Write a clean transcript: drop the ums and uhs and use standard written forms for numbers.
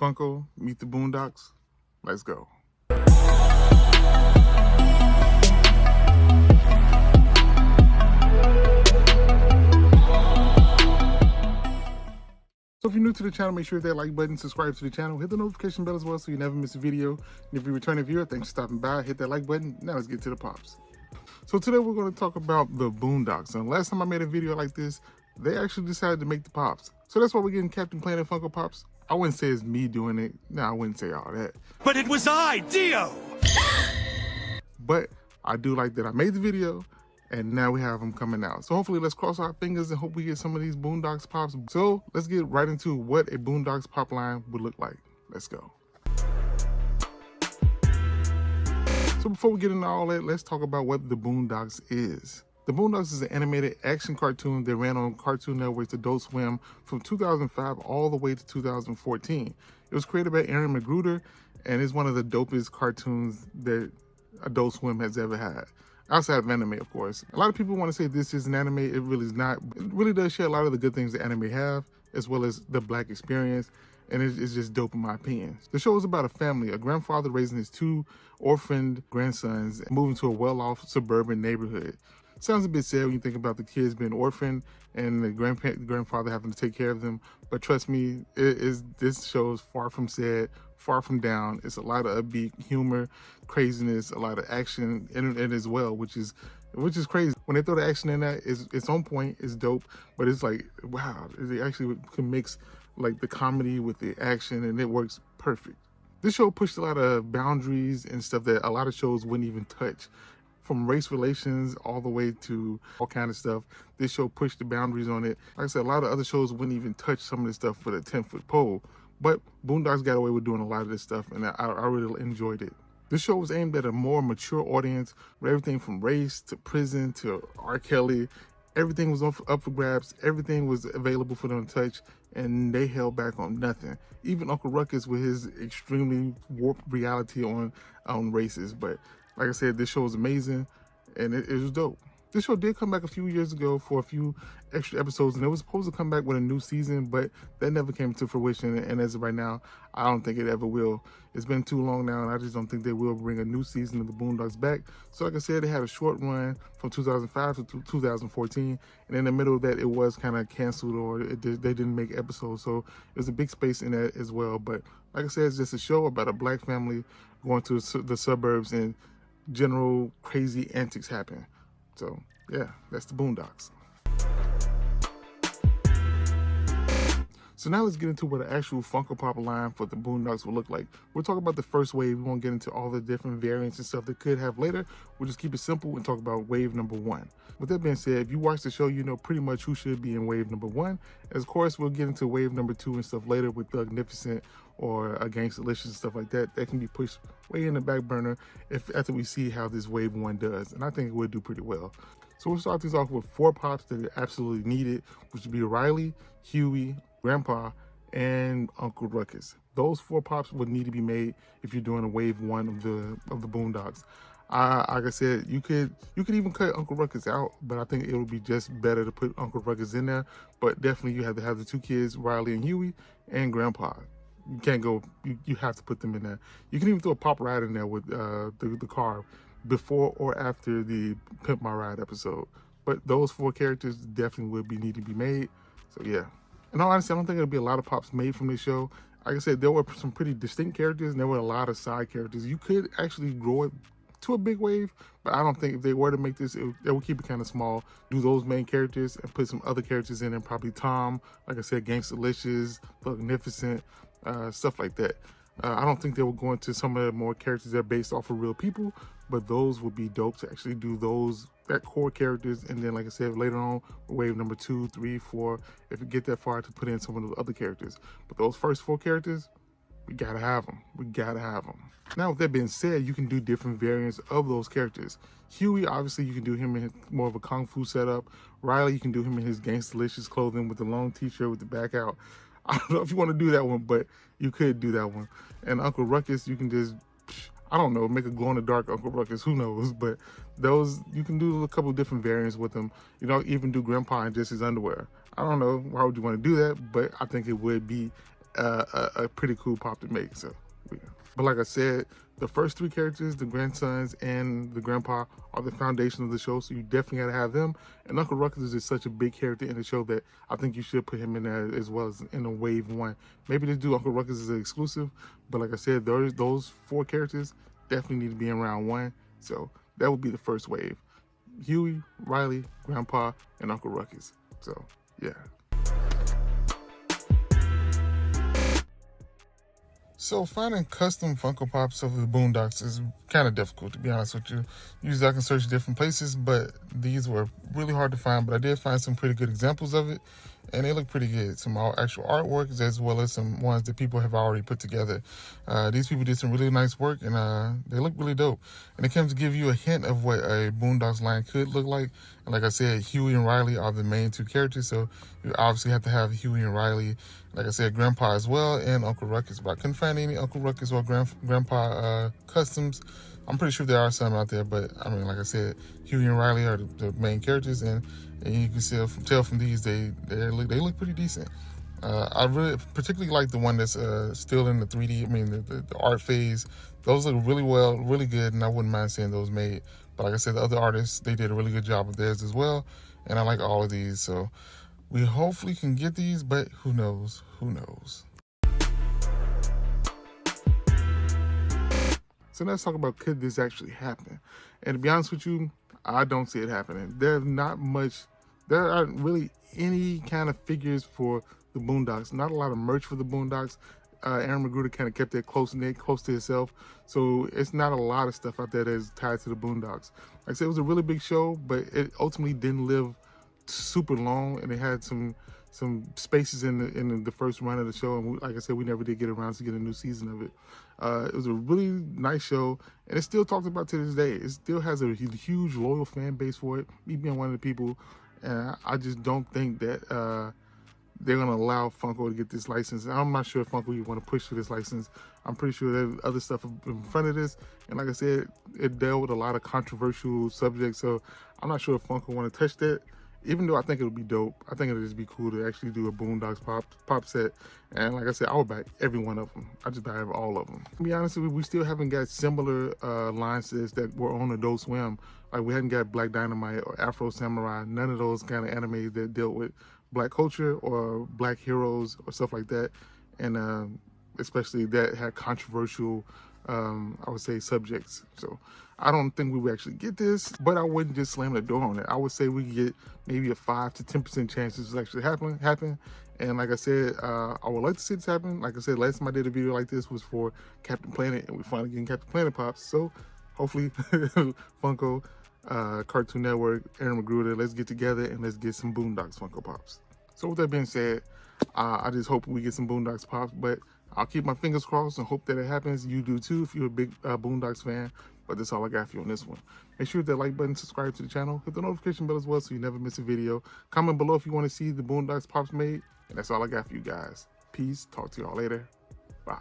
Funko, meet the Boondocks. Let's go. So if you're new to the channel, make sure to hit that like button, subscribe to the channel, hit the notification bell as well so you never miss a video. And if you're a returning viewer, thanks for stopping by. Hit that like button. Now let's get to the pops. So today we're going to talk about the Boondocks. And last time I made a video like this, they actually decided to make the pops. So that's why we're getting Captain Planet Funko Pops. I wouldn't say it's me doing it. No, I wouldn't say all that. But it was I, Dio! But I do like that I made the video. And now we have them coming out. So hopefully let's cross our fingers and hope we get some of these Boondocks Pops. So let's get right into what a Boondocks Pop line would look like. Let's go. So before we get into all that, let's talk about what the Boondocks is. The Boondocks is an animated action cartoon that ran on Cartoon Network's Adult Swim from 2005 all the way to 2014. It was created by Aaron McGruder and is one of the dopest cartoons that Adult Swim has ever had. Outside of anime, of course. A lot of people want to say this is an anime. It really is not. It really does share a lot of the good things that anime have, as well as the Black experience, and it's just dope in my opinion. The show is about a family, a grandfather raising his two orphaned grandsons, moving to a well-off suburban neighborhood. Sounds a bit sad when you think about the kids being orphaned and the grandfather having to take care of them, but trust me, this show is far from sad, far from down. It's a lot of upbeat humor, craziness, a lot of action in it as well, which is crazy. When they throw the action in that, it's on point, it's dope, but it's like, wow, it actually can mix like the comedy with the action and it works perfect. This show pushed a lot of boundaries and stuff that a lot of shows wouldn't even touch. From race relations all the way to all kind of stuff. This show pushed the boundaries on it. Like I said, a lot of other shows wouldn't even touch some of this stuff for the 10-foot pole. But Boondocks got away with doing a lot of this stuff, and I really enjoyed it. This show was aimed at a more mature audience, with everything from race to prison to R. Kelly. Everything was up for grabs. Everything was available for them to touch, and they held back on nothing. Even Uncle Ruckus with his extremely warped reality on races. But like I said, this show was amazing, and it was dope. This show did come back a few years ago for a few extra episodes, and it was supposed to come back with a new season, but that never came to fruition, and as of right now, I don't think it ever will. It's been too long now, and I just don't think they will bring a new season of the Boondocks back. So like I said, they had a short run from 2005 to 2014, and in the middle of that, it was kind of canceled, or they didn't make episodes, so there's a big space in that as well. But like I said, it's just a show about a Black family going to the suburbs, and general crazy antics happen. So yeah, that's the Boondocks. So now let's get into what an actual Funko Pop line for the Boondocks will look like. We'll talk about the first wave. We won't get into all the different variants and stuff they could have later. We'll just keep it simple and talk about wave number 1. With that being said, if you watch the show, you know pretty much who should be in wave number 1. As of course, we'll get into wave number 2 and stuff later with Thugnificent or a Gangsta-licious and stuff like that. That can be pushed way in the back burner after we see how this wave 1 does. And I think it would do pretty well. So we'll start this off with 4 pops that are absolutely needed, which would be Riley, Huey, Grandpa, and Uncle Ruckus. Those 4 pops would need to be made if you're doing a wave 1 of the Boondocks. Like I said, you could even cut Uncle Ruckus out, but I think it would be just better to put Uncle Ruckus in there. But definitely you have to have the 2 kids, Riley and Huey, and Grandpa. You can't go, you have to put them in there. You can even throw a Pop Ride in there with the car before or after the Pimp My Ride episode. But those 4 characters definitely would need to be made. So yeah. And honestly, I don't think there'll be a lot of pops made from this show. Like I said, there were some pretty distinct characters, and there were a lot of side characters. You could actually grow it to a big wave, but I don't think if they were to make this, they would keep it kind of small. Do those main characters and put some other characters in, and probably Tom, like I said, Gangsta-licious, Thugnificent, stuff like that. I don't think they will go into some of the more characters that are based off of real people, but those would be dope to actually do that core characters, and then like I said, later on, wave number 2, 3, 4, if you get that far, to put in some of those other characters. But those first 4 characters, we gotta have them. We gotta have them. Now, with that being said, you can do different variants of those characters. Huey, obviously, you can do him in more of a kung fu setup. Riley, you can do him in his Gangsta-licious clothing with the long t-shirt with the back out. I don't know if you want to do that one, but you could do that one. And Uncle Ruckus, you can just, I don't know, make a glow-in-the-dark Uncle Ruckus, who knows? But those, you can do a couple of different variants with them. You know, even do Grandpa in just his underwear. I don't know, why would you want to do that? But I think it would be a pretty cool pop to make. So, yeah. But like I said, the first three characters, the grandsons and the grandpa, are the foundation of the show, so you definitely gotta have them. And Uncle Ruckus is just such a big character in the show that I think you should put him in there as well as in a wave one. Maybe just do Uncle Ruckus as an exclusive, but like I said, those four characters definitely need to be in round one. So that would be the first wave: Huey, Riley, Grandpa, and Uncle Ruckus. So yeah. So finding custom Funko Pops of the Boondocks is kind of difficult, to be honest with you. Usually I can search different places, but these were really hard to find. But I did find some pretty good examples of it, and they look pretty good. Some actual artwork as well as some ones that people have already put together. These people did some really nice work, and they look really dope. And it comes to give you a hint of what a Boondocks line could look like. And like I said, Huey and Riley are the main two characters, so you obviously have to have Huey and Riley. Like I said, Grandpa as well, and Uncle Ruckus. But I couldn't find any Uncle Ruckus or Grandpa customs. I'm pretty sure there are some out there, but I mean, like I said, Huey and Riley are the main characters, and you can tell from these they look pretty decent. I really particularly like the one that's still in the 3D. I mean, the art phase. Those look really good, and I wouldn't mind seeing those made. But like I said, the other artists, they did a really good job of theirs as well, and I like all of these. So we hopefully can get these, but who knows? Who knows? So let's talk about, could this actually happen? And to be honest with you, I don't see it happening. There aren't really any kind of figures for the Boondocks. Not a lot of merch for the Boondocks. Aaron Magruder kind of kept it close to himself. So it's not a lot of stuff out there that is tied to the Boondocks. Like I said, it was a really big show, but it ultimately didn't live super long, and it had some spaces in the first run of the show, and like I said, we never did get around to get a new season of it. It was a really nice show, and it's still talked about to this day. It still has a huge loyal fan base for it, me being one of the people, and I just don't think that they're gonna allow Funko to get this license. I'm not sure if Funko even want to push for this license. I'm pretty sure there's other stuff in front of this, and like I said, it dealt with a lot of controversial subjects, so I'm not sure if Funko want to touch that. Even though I think it would be dope, I think it would just be cool to actually do a Boondocks pop set. And like I said, I would buy every one of them. I just buy all of them. To be honest with you, we still haven't got similar line sets that were on Adult Swim. Like we hadn't got Black Dynamite or Afro Samurai, none of those kind of anime that dealt with black culture or black heroes or stuff like that. And especially that had controversial, I would say, subjects. So I don't think we would actually get this, but I wouldn't just slam the door on it. I would say we get maybe a 5 to 10% chance this will actually happen. And like I said, I would like to see this happen. Like I said, last time I did a video like this was for Captain Planet, and we finally getting Captain Planet pops. So hopefully Funko, Cartoon Network, Aaron Magruder, let's get together and let's get some Boondocks Funko Pops. So with that being said, I just hope we get some Boondocks Pops, but I'll keep my fingers crossed and hope that it happens. You do too if you're a big Boondocks fan. But that's all I got for you on this one. Make sure to hit that like button, subscribe to the channel, hit the notification bell as well so you never miss a video. Comment below if you want to see the Boondocks Pops made. And that's all I got for you guys. Peace. Talk to y'all later. Bye.